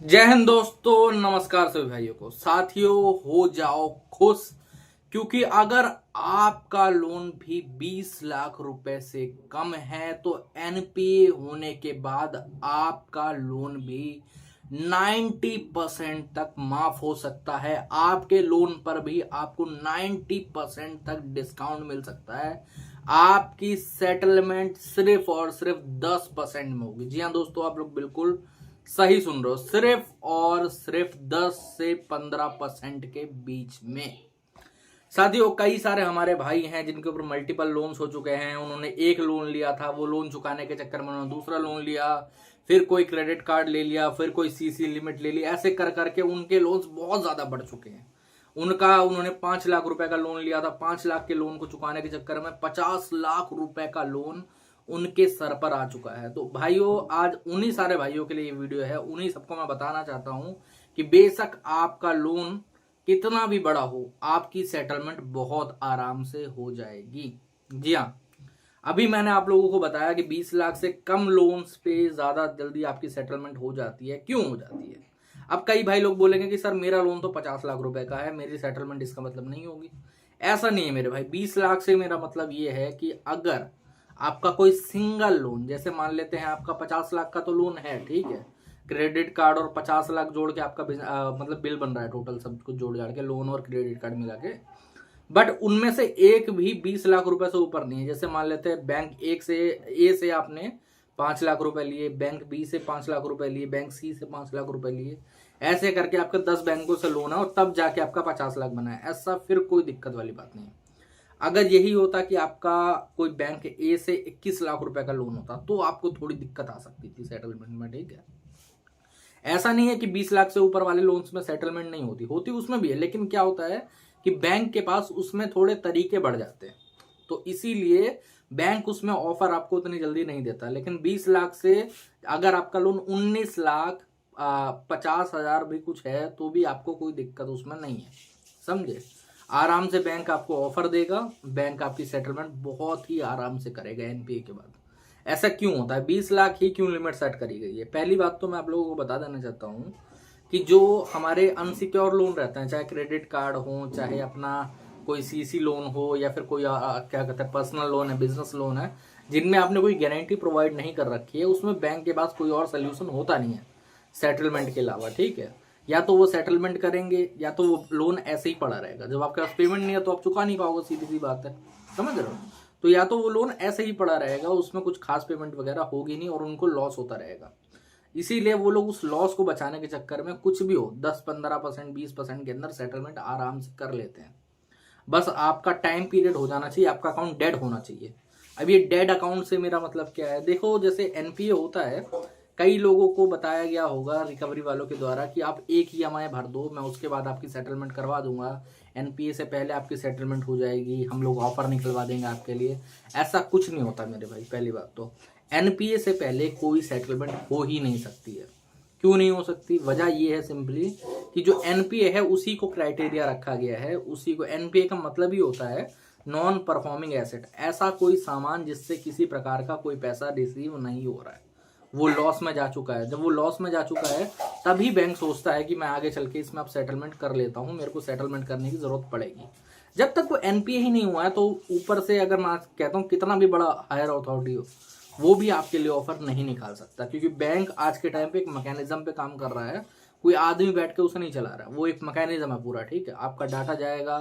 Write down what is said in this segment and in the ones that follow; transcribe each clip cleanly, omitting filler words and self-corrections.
जय हिंद दोस्तों, नमस्कार सभी भाइयों को। साथियों, हो जाओ खुश, क्योंकि अगर आपका लोन भी 20 लाख रुपए से कम है तो एनपीए होने के बाद आपका लोन भी 90% तक माफ हो सकता है। आपके लोन पर भी आपको 90% तक डिस्काउंट मिल सकता है। आपकी सेटलमेंट सिर्फ और सिर्फ 10% में होगी। जी हाँ दोस्तों, आप लोग बिल्कुल सही सुन रहे हो, सिर्फ और सिर्फ 10 से 15% के बीच में। साथियों, कई सारे हमारे भाई हैं जिनके ऊपर मल्टीपल लोन्स हो चुके हैं। उन्होंने एक लोन लिया था, वो लोन चुकाने के चक्कर में उन्होंने दूसरा लोन लिया, फिर कोई क्रेडिट कार्ड ले लिया, फिर कोई सीसी लिमिट ले ली। ऐसे कर करके उनके लोन्स बहुत ज्यादा बढ़ चुके हैं। उन्होंने 5 लाख रुपए का लोन लिया था, 5 लाख के लोन को चुकाने के चक्कर में 50 लाख रुपए का लोन उनके सर पर आ चुका है। तो भाइयों, आज उन्हीं सारे भाइयों के लिए ये वीडियो है। उन्हीं सबको मैं बताना चाहता हूं कि बेशक आपका लोन कितना भी बड़ा हो, आपकी सेटलमेंट बहुत आराम से हो जाएगी। जी हाँ, अभी मैंने आप लोगों को बताया कि 20 लाख से कम लोन्स पे ज्यादा जल्दी आपकी सेटलमेंट हो जाती है। क्यों हो जाती है? अब कई भाई लोग बोलेंगे कि सर मेरा लोन तो 50 लाख रुपए का है, मेरी सेटलमेंट इसका मतलब नहीं होगी। ऐसा नहीं है मेरे भाई। 20 लाख से मेरा मतलब ये है कि अगर आपका कोई सिंगल लोन, जैसे मान लेते हैं आपका 50 लाख का तो लोन है, ठीक है, क्रेडिट कार्ड और 50 लाख जोड़ के आपका मतलब बिल बन रहा है, टोटल सब कुछ जोड़ जाड़ के लोन और क्रेडिट कार्ड मिला के। बट उनमें से एक भी 20 लाख रुपए से ऊपर नहीं है। जैसे मान लेते हैं बैंक ए से आपने 5 लाख रुपए लिए, बैंक बी से 5 लाख रुपए लिए, बैंक सी से 5 लाख रुपए लिए, ऐसे करके आपका 10 बैंकों से लोन है और तब जाके आपका 50 लाख बना है। ऐसा फिर कोई दिक्कत वाली बात नहीं है। अगर यही होता कि आपका कोई बैंक ए से 21 लाख रुपए का लोन होता तो आपको थोड़ी दिक्कत आ सकती थी सेटलमेंट में, ठीक है। ऐसा नहीं है कि 20 लाख से ऊपर वाले लोन्स में सेटलमेंट नहीं होती, होती उसमें भी है, लेकिन क्या होता है कि बैंक के पास उसमें थोड़े तरीके बढ़ जाते हैं, तो इसीलिए बैंक उसमें ऑफर आपको उतनी जल्दी नहीं देता। लेकिन 20 लाख से अगर आपका लोन 19 लाख 50,000 भी कुछ है तो भी आपको कोई दिक्कत उसमें नहीं है, समझे। आराम से बैंक आपको ऑफर देगा, बैंक आपकी सेटलमेंट बहुत ही आराम से करेगा एनपीए के बाद। ऐसा क्यों होता है? 20 लाख ही क्यों लिमिट सेट करी गई है? पहली बात तो मैं आप लोगों को बता देना चाहता हूँ कि जो हमारे अनसिक्योर लोन रहते हैं, चाहे क्रेडिट कार्ड हो, चाहे अपना कोई सीसी लोन हो, या फिर कोई क्या कहते हैं पर्सनल लोन है, बिजनेस लोन है, जिनमें आपने कोई गारंटी प्रोवाइड नहीं कर रखी है, उसमें बैंक के पास कोई और सोल्यूशन होता नहीं है सेटलमेंट के अलावा, ठीक है। या तो वो सेटलमेंट करेंगे या तो वो लोन ऐसे ही पड़ा रहेगा। जब आपके पास पेमेंट नहीं है तो आप चुका नहीं पाओगे, सीधी सी बात है, समझ रहे हो। तो या तो वो लोन ऐसे ही पड़ा रहेगा, उसमें कुछ खास पेमेंट वगैरह होगी नहीं और उनको लॉस होता रहेगा। इसीलिए वो लोग उस लॉस को बचाने के चक्कर में कुछ भी हो 10-15%, 20% के अंदर सेटलमेंट आराम से कर लेते हैं। बस आपका टाइम पीरियड हो जाना चाहिए, आपका अकाउंट डेड होना चाहिए। अब ये डेड अकाउंट से मेरा मतलब क्या है? देखो, जैसे एनपीए होता है, कई लोगों को बताया गया होगा रिकवरी वालों के द्वारा कि आप एक ईएमआई भर दो, मैं उसके बाद आपकी सेटलमेंट करवा दूंगा, एनपीए से पहले आपकी सेटलमेंट हो जाएगी, हम लोग ऑफर निकलवा देंगे आपके लिए। ऐसा कुछ नहीं होता मेरे भाई। पहली बात तो एनपीए से पहले कोई सेटलमेंट हो ही नहीं सकती है। क्यों नहीं हो सकती? वजह ये है सिंपली कि जो एनपीए है उसी को क्राइटेरिया रखा गया है, उसी को। एनपीए का मतलब ही होता है नॉन परफॉर्मिंग एसेट, ऐसा कोई सामान जिससे किसी प्रकार का कोई पैसा रिसीव नहीं हो रहा है, वो लॉस में जा चुका है। जब वो लॉस में जा चुका है तभी बैंक सोचता है कि मैं आगे चल के इसमें अब सेटलमेंट कर लेता हूं, मेरे को सेटलमेंट करने की जरूरत पड़ेगी। जब तक वो एनपीए ही नहीं हुआ है तो ऊपर से अगर मैं कहता हूँ कितना भी बड़ा हायर अथॉरिटी हो, वो भी आपके लिए ऑफर नहीं निकाल सकता, क्योंकि बैंक आज के टाइम पे एक मैकेनिज्म पे काम कर रहा है। कोई आदमी बैठ के उसे नहीं चला रहा, वो एक मैकेनिज्म है पूरा, ठीक है। आपका डाटा जाएगा,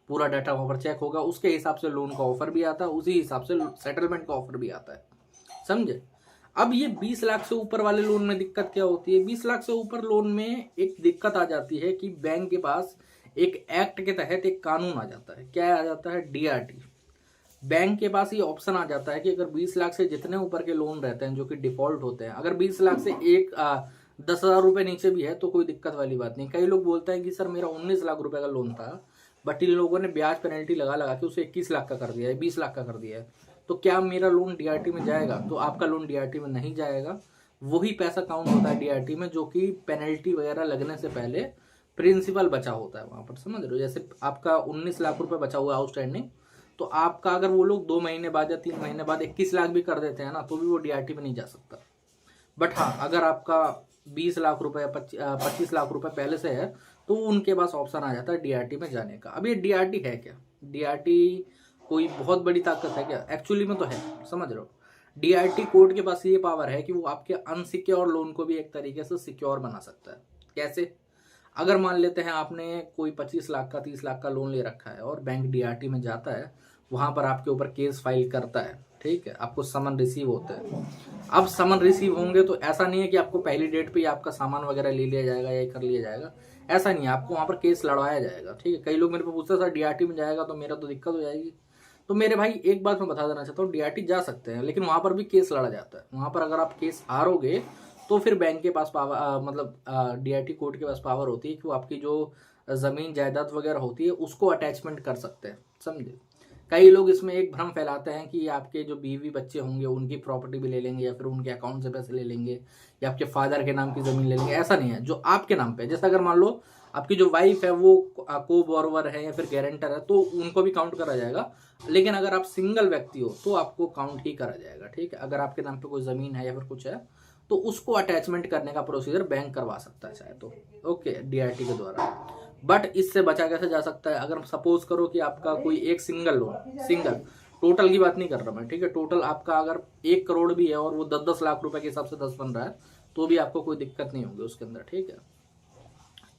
पूरा डाटा वहां पर चेक होगा, उसके हिसाब से लोन का ऑफर भी आता है, उसी हिसाब से सेटलमेंट का ऑफर भी आता है, समझे। अब ये 20 लाख से ऊपर वाले लोन में दिक्कत क्या होती है? 20 लाख से ऊपर लोन में एक दिक्कत आ जाती है कि बैंक के पास एक एक्ट के तहत एक कानून आ जाता है। क्या आ जाता है? डीआरटी। बैंक के पास ये ऑप्शन आ जाता है कि अगर 20 लाख से जितने ऊपर के लोन रहते हैं जो कि डिफॉल्ट होते हैं, अगर 20 लाख से 10,000 रुपए नीचे भी है तो कोई दिक्कत वाली बात नहीं। कई लोग बोलते हैं कि सर मेरा 19 लाख रुपए का लोन था, बट इन लोगों ने ब्याज पेनल्टी लगा लगा के उसे 21 लाख का कर दिया है, 20 लाख का कर दिया है, तो क्या मेरा लोन डीआरटी में जाएगा? तो आपका लोन डीआरटी में नहीं जाएगा। वही पैसा काउंट होता है डीआरटी में जो कि पेनल्टी वगैरह लगने से पहले प्रिंसिपल बचा होता है वहां पर, समझ रहे हो। जैसे आपका 19 लाख रुपए बचा हुआ है आउटस्टैंडिंग, तो आपका अगर वो लोग 2 महीने बाद या 3 महीने बाद 21 लाख भी कर देते हैं ना, तो भी वो डीआरटी में नहीं जा सकता। बट हाँ, अगर आपका 20 लाख रुपए 25 लाख रुपए पहले से है, तो उनके पास ऑप्शन आ जाता है डीआरटी में जाने का। अब ये डीआरटी है क्या? डीआरटी कोई बहुत बड़ी ताकत है क्या? एक्चुअली में तो है, समझ रहे हो। डीआरटी कोर्ट के पास ये पावर है कि वो आपके अनसिक्योर लोन को भी एक तरीके से सिक्योर बना सकता है। कैसे? अगर मान लेते हैं आपने कोई 25 लाख का 30 लाख का लोन ले रखा है और बैंक डीआरटी में जाता है, वहां पर आपके ऊपर केस फाइल करता है, ठीक है, आपको समन रिसीव होता है। अब समन रिसीव होंगे तो ऐसा नहीं है कि आपको पहली डेट पे ही आपका सामान वगैरह ले लिया जाएगा या कर लिया जाएगा, ऐसा नहीं है। आपको वहां पर केस लड़वाया जाएगा, ठीक है। कई लोग मेरे को पूछते हैं सर डीआरटी में जाएगा तो मेरा तो दिक्कत हो जाएगी। तो मेरे भाई एक बात मैं बता देना चाहता हूँ, डीआरटी जा सकते हैं लेकिन वहां पर भी केस लड़ा जाता है। वहां पर अगर आप केस हारोगे तो फिर बैंक के पास पावर मतलब डीआरटी कोर्ट के पास पावर होती है कि वो आपकी जो जमीन जायदाद वगैरह होती है उसको अटैचमेंट कर सकते हैं, समझे। कई लोग इसमें एक भ्रम फैलाते हैं कि आपके जो बीवी बच्चे होंगे उनकी प्रॉपर्टी भी ले लेंगे या फिर उनके अकाउंट से पैसे ले लेंगे या आपके फादर के नाम की जमीन ले लेंगे। ऐसा नहीं है, जो आपके नाम पे, जैसे अगर मान लो आपकी जो वाइफ है वो को बोरोवर है या फिर गारंटर है तो उनको भी काउंट करा जाएगा। लेकिन अगर आप सिंगल व्यक्ति हो तो आपको काउंट ही करा जाएगा, ठीक है। अगर आपके नाम पे कोई जमीन है या फिर कुछ है तो उसको अटैचमेंट करने का प्रोसीजर बैंक करवा सकता है चाहे तो, ओके, डीआरटी के द्वारा। बट इससे बचा कैसे जा सकता है? अगर सपोज करो कि आपका कोई एक सिंगल लोन, सिंगल, टोटल की बात नहीं कर रहा मैं, ठीक है, टोटल आपका अगर 1 करोड़ भी है और वो 10-10 लाख रुपए के हिसाब से 10 बन रहा है तो भी आपको कोई दिक्कत नहीं होगी उसके अंदर, ठीक है।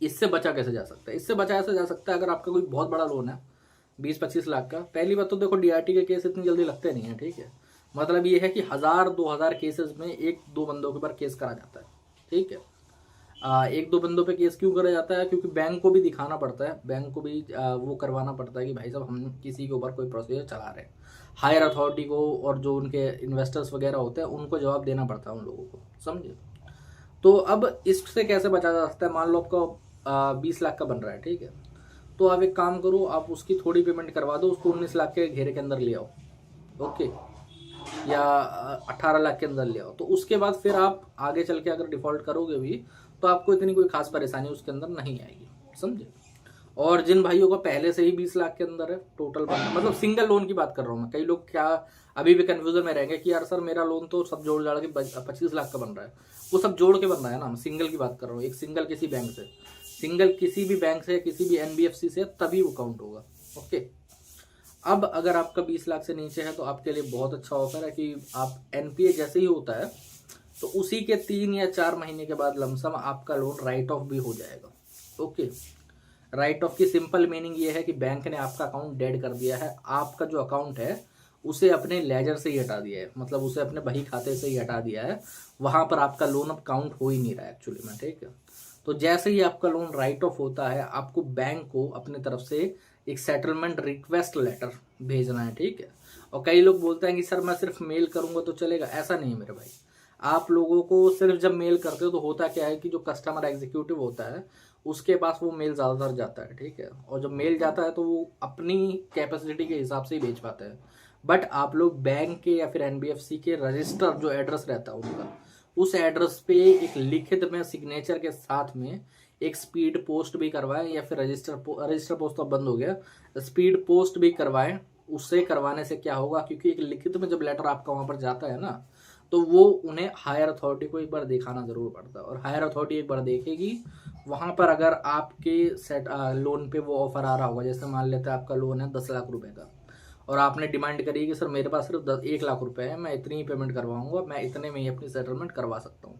इससे बचा कैसे जा सकता है? इससे बचा ऐसे जा सकता है अगर आपका कोई बहुत बड़ा लोन है 20-25 लाख का। पहली बात तो देखो डीआरटी के केस इतनी जल्दी लगते नहीं है, ठीक है। मतलब ये है कि 1000-2000 केसेस में 1-2 बंदों के ऊपर केस करा जाता है, ठीक है। 1-2 बंदों पे केस क्यों करा जाता है? क्योंकि बैंक को भी दिखाना पड़ता है, बैंक को भी वो करवाना पड़ता है कि भाई साहब हम किसी के ऊपर कोई प्रोसीजर चला रहे हैं। हायर अथॉरिटी को और जो उनके इन्वेस्टर्स वगैरह होते हैं उनको जवाब देना पड़ता है उन लोगों को, समझे। तो अब इससे कैसे बचा जा सकता है? मान लो आपका 20 लाख का बन रहा है, ठीक है, तो आप एक काम करो, आप उसकी थोड़ी पेमेंट करवा दो, उसको 19 लाख के घेरे के अंदर ले आओ, ओके, या 18 लाख के अंदर ले आओ। तो उसके बाद फिर आप आगे चल के अगर डिफॉल्ट करोगे भी तो आपको इतनी कोई खास परेशानी उसके अंदर नहीं आएगी, समझे। और जिन भाइयों का पहले से ही 20 लाख के अंदर है टोटल बनना, मतलब सिंगल लोन की बात कर रहा हूँ मैं। कई लोग क्या अभी भी कंफ्यूजन में रहेंगे कि यार सर मेरा लोन तो सब जोड़ जाड़ के 25 लाख का बन रहा है। वो सब जोड़ के बन रहा है ना, सिंगल की बात कर रहा हूँ, एक सिंगल किसी बैंक से, सिंगल किसी भी बैंक से, किसी भी एनबीएफसी से, तभी वो काउंट होगा, ओके। अब अगर आपका 20 लाख से नीचे है तो आपके लिए बहुत अच्छा ऑफर है कि आप एनपीए जैसे ही होता है तो उसी के 3 या 4 महीने के बाद लमसम आपका लोन राइट ऑफ भी हो जाएगा, ओके। राइट ऑफ की सिंपल मीनिंग ये है कि बैंक ने आपका अकाउंट डेड कर दिया है, आपका जो अकाउंट है उसे अपने लेजर से ही हटा दिया है, मतलब उसे अपने बही खाते से ही हटा दिया है। वहां पर आपका लोन अब काउंट हो ही नहीं रहा है एक्चुअली में, ठीक है। तो जैसे ही आपका लोन राइट ऑफ होता है आपको बैंक को अपनी तरफ से एक सेटलमेंट रिक्वेस्ट लेटर भेजना है, ठीक है। और कई लोग बोलते हैं कि सर मैं सिर्फ मेल करूंगा तो चलेगा, ऐसा नहीं है मेरे भाई। आप लोगों को सिर्फ जब मेल करते हो तो होता क्या है कि जो कस्टमर एग्जीक्यूटिव होता है उसके पास वो मेल ज़्यादातर जाता है, ठीक है। और जब मेल जाता है तो वो अपनी कैपेसिटी के हिसाब से ही भेज पाते हैं। बट आप लोग बैंक के या फिर एनबीएफसी के रजिस्टर जो एड्रेस रहता है उनका, उस एड्रेस पे एक लिखित में सिग्नेचर के साथ में एक स्पीड पोस्ट भी करवाएं या फिर रजिस्टर पोस्ट तो बंद हो गया, स्पीड पोस्ट भी करवाएं। उससे करवाने से क्या होगा, क्योंकि एक लिखित में जब लेटर आपका वहां पर जाता है ना तो वो उन्हें हायर अथॉरिटी को एक बार दिखाना जरूर पड़ता है, और हायर अथॉरिटी एक बार देखेगी वहां पर अगर आपके लोन पे वो ऑफर आ रहा होगा। जैसे मान लेते हैं आपका लोन है 10 लाख रुपए का और आपने डिमांड करी कि सर मेरे पास सिर्फ 1 लाख रुपए है, मैं इतनी ही पेमेंट करवाऊंगा, मैं इतने में ही अपनी सेटलमेंट करवा सकता हूँ।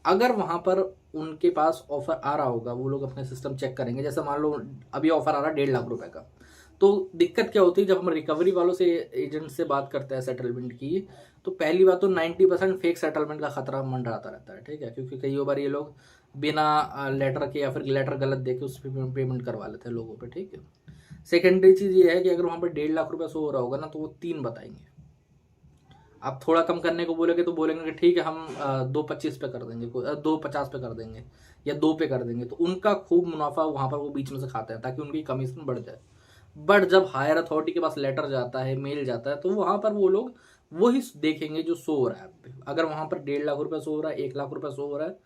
अगर वहां पर उनके पास ऑफर आ रहा होगा, वो लोग अपने सिस्टम चेक करेंगे। जैसे मान लो अभी ऑफर आ रहा है 1.5 लाख रुपए का, तो दिक्कत क्या होती है जब हम रिकवरी वालों से, एजेंट से बात करते हैं सेटलमेंट की, तो पहली बात तो 90% फेक सेटलमेंट का खतरा मंडराता रहता है, ठीक है। क्योंकि कई बार ये लोग बिना लेटर के या फिर लेटर गलत देके उस पर पेमेंट करवा लेते हैं लोगों पे, ठीक है। सेकेंडरी चीज ये है कि अगर वहां पर 1.5 लाख रुपए शो हो रहा होगा ना तो वो 3 बताएंगे। आप थोड़ा कम करने को बोलेंगे तो बोलेंगे कि ठीक है हम 2.25 पे कर देंगे, 2.50 पे कर देंगे या 2 पे कर देंगे। तो उनका खूब मुनाफा वहां पर वो बीच में से खाते हैं ताकि उनकी कमीशन बढ़ जाए। बट जब हायर अथॉरिटी के पास लेटर जाता है, मेल जाता है, तो वहां पर वो लोग वही देखेंगे जो शो हो रहा है आप पे। अगर वहां पर 1.5 लाख रुपए शो हो रहा है, 1 लाख रुपए शो हो रहा है,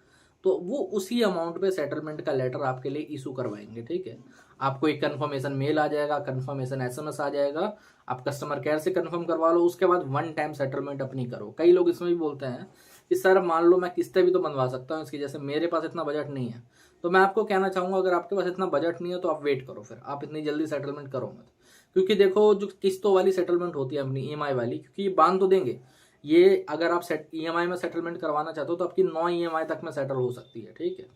तो वो उसी अमाउंट पे सेटलमेंट का लेटर आपके लिए इशू करवाएंगे, ठीक है। आपको एक कंफर्मेशन मेल आ जाएगा, कंफर्मेशन एसएमएस आ जाएगा, आप कस्टमर केयर से कंफर्म करवा लो। उसके बाद 1 टाइम सेटलमेंट अपनी करो। कई लोग इसमें भी बोलते हैं कि सर मान लो मैं किस्तें भी तो बनवा सकता हूँ इसकी, जैसे मेरे पास इतना बजट नहीं है। तो मैं आपको कहना चाहूँगा अगर आपके पास इतना बजट नहीं है तो आप वेट करो, फिर आप इतनी जल्दी सेटलमेंट करो मत। क्योंकि देखो जो किस्तों वाली सेटलमेंट होती है अपनी ईएमआई वाली, क्योंकि ये बांध तो देंगे, ये अगर आप ईएमआई में सेटलमेंट करवाना चाहते हो तो आपकी 9 ईएमआई तक में सेटल हो सकती है, ठीक है।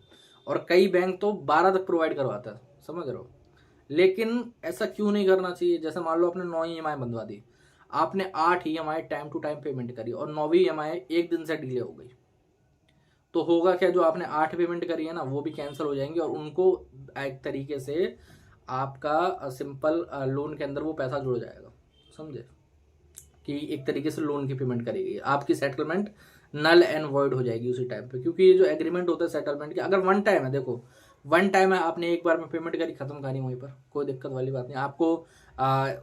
और कई बैंक तो 12 तक प्रोवाइड करवाता है, समझ रहे हो। लेकिन ऐसा क्यों नहीं करना चाहिए? जैसे मान लो आपने 9 ईएमआई बंधवा दी, आपने 8 EMI time to time payment करी और 9वीं ईएमआई एक दिन से डिले हो गई, तो होगा क्या, जो आपने 8 पेमेंट करी है ना वो भी कैंसिल हो जाएंगी और उनको एक तरीके से आपका सिंपल लोन के अंदर वो पैसा जुड़ जाएगा, समझे, कि एक तरीके से लोन की पेमेंट करेगी, आपकी सेटलमेंट नल एंड वॉइड हो जाएगी उसी टाइम पे। क्योंकि ये जो एग्रीमेंट होता है सेटलमेंट के, अगर वन टाइम है, देखो वन टाइम है, आपने एक बार में पेमेंट करी, खत्म कहानी वहीं पर, कोई दिक्कत वाली बात नहीं। आपको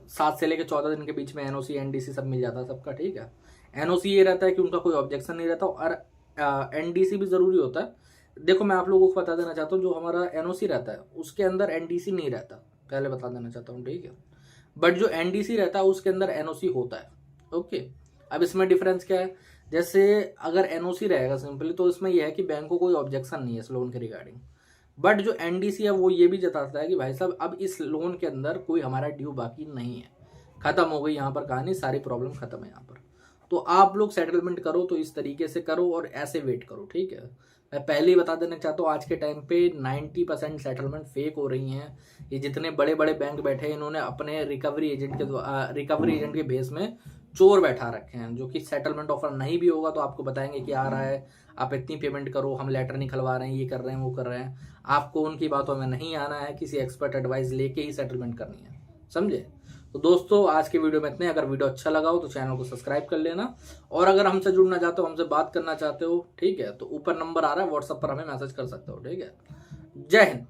7 से लेकर 14 दिन के बीच में एनओसी एनडीसी सब मिल जाता है सबका, ठीक है। एनओसी ये रहता है कि उनका कोई ऑब्जेक्शन नहीं रहता, और एनडीसी भी जरूरी होता है। देखो मैं आप लोगों को बता देना चाहता हूँ, जो हमारा एनओसी रहता है उसके अंदर एनडीसी नहीं रहता, पहले बता देना चाहता हूँ, ठीक है। बट जो एनडीसी रहता है उसके अंदर एनओसी होता है, ओके। अब इसमें डिफरेंस क्या है, जैसे अगर एनओसी रहेगा सिंपली तो इसमें यह है कि बैंक को कोई ऑब्जेक्शन नहीं है इस लोन के रिगार्डिंग। बट जो एनडीसी है वो ये भी जताता है कि भाई साहब अब इस लोन के अंदर कोई हमारा ड्यू बाकी नहीं है, खत्म हो गई यहाँ पर कहानी, सारी प्रॉब्लम खत्म है यहाँ पर। तो आप लोग सेटलमेंट करो तो इस तरीके से करो और ऐसे वेट करो, ठीक है। मैं पहले ही बता देना चाहता हूँ आज के टाइम पे 90% सेटलमेंट फेक हो रही हैं। ये जितने बड़े बड़े बैंक बैठे हैं इन्होंने अपने रिकवरी एजेंट के बेस में चोर बैठा रखे हैं, जो कि सेटलमेंट ऑफर नहीं भी होगा तो आपको बताएंगे कि आ रहा है, आप इतनी पेमेंट करो, हम लेटर निकलवा रहे हैं, ये कर रहे हैं, वो कर रहे हैं। आपको उनकी बातों में नहीं आना है, किसी एक्सपर्ट एडवाइस लेके ही सेटलमेंट करनी है, समझे। तो दोस्तों आज के वीडियो में इतने। अगर वीडियो अच्छा लगा हो तो चैनल को सब्सक्राइब कर लेना, और अगर हमसे जुड़ना चाहते हो, हमसे बात करना चाहते हो, ठीक है, तो ऊपर नंबर आ रहा है, व्हाट्सएप पर हमें मैसेज कर सकते हो, ठीक है। जय हिंद।